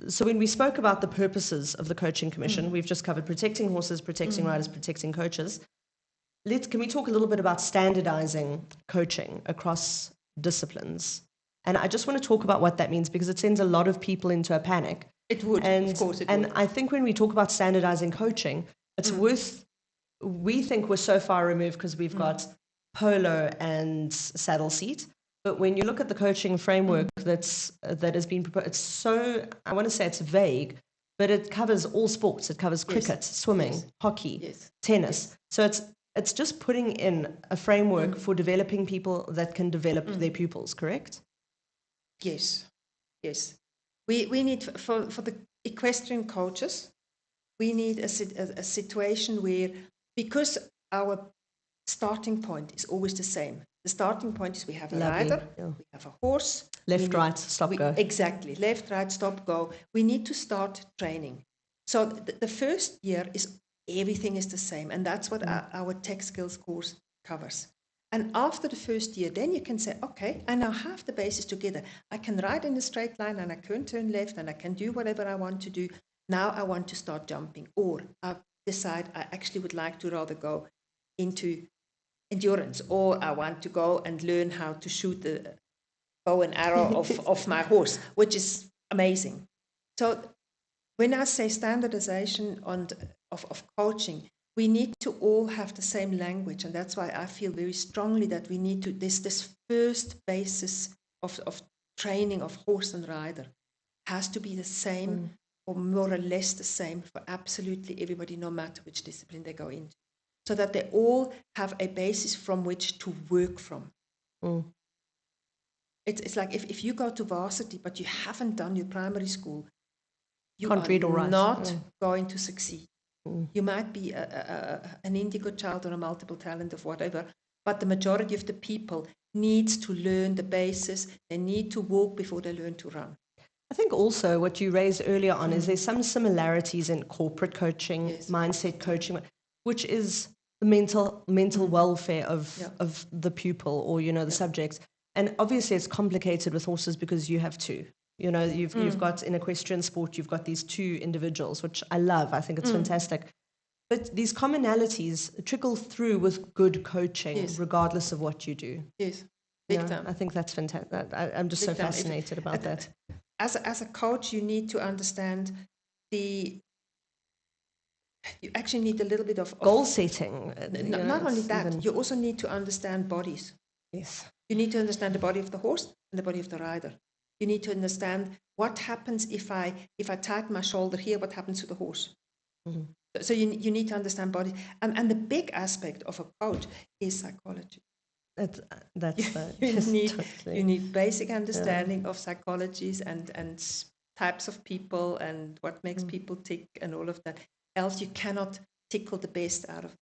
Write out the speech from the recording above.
So when we spoke about the purposes of the Coaching Commission, we've just covered protecting horses, protecting riders, protecting coaches. Can we talk a little bit about standardizing coaching across disciplines? And I just want to talk about what that means, because it sends a lot of people into a panic. It would, of course it would. And I think when we talk about standardizing coaching, it's we think we're so far removed because we've got polo and saddle seat. But when you look at the coaching framework that has been proposed, it's so, I want to say it's vague, but it covers all sports. It covers cricket, swimming, hockey, tennis. So it's just putting in a framework for developing people that can develop their pupils, correct? Yes. We need, for the equestrian coaches, we need a situation where, because our starting point is always the same. The starting point is we have a rider, we have a horse. Left, right, stop, go. Exactly, left, right, stop, go. We need to start training. So the first year is everything is the same, and that's what our tech skills course covers. And after the first year, then you can say, okay, I now have the basis together. I can ride in a straight line, and I can turn left, and I can do whatever I want to do. Now I want to start jumping, or I decide I actually would like to rather go into endurance, or I want to go and learn how to shoot the bow and arrow of my horse, which is amazing. So when I say standardization of coaching, we need to all have the same language, and that's why I feel very strongly that we need to, this first basis of training of horse and rider has to be the same or more or less the same for absolutely everybody, no matter which discipline they go into, so that they all have a basis from which to work from. It's like if you go to varsity but you haven't done your primary school, you can't read or write. Not going to succeed. You might be an indigo child or a multiple talent of whatever, but the majority of the people needs to learn the basis. They need to walk before they learn to run. I think also what you raised earlier on is there's some similarities in corporate coaching, mindset coaching, which is the mental welfare of the pupil or, the subjects. And obviously it's complicated with horses because you have two. You've got in equestrian sport, you've got these two individuals, which I love. I think it's fantastic. But these commonalities trickle through with good coaching, regardless of what you do. Yes, big time. I think that's fantastic. I'm just big so fascinated about that. As a coach, you need to understand you actually need a little bit of goal setting. Not only that, you also need to understand bodies. Yes. You need to understand the body of the horse and the body of the rider. You need to understand what happens if I tighten my shoulder here, what happens to the horse. So you need to understand body. And the big aspect of a coach is psychology. You need basic understanding of psychologies and types of people and what makes people tick and all of that. Else you cannot tickle the best out of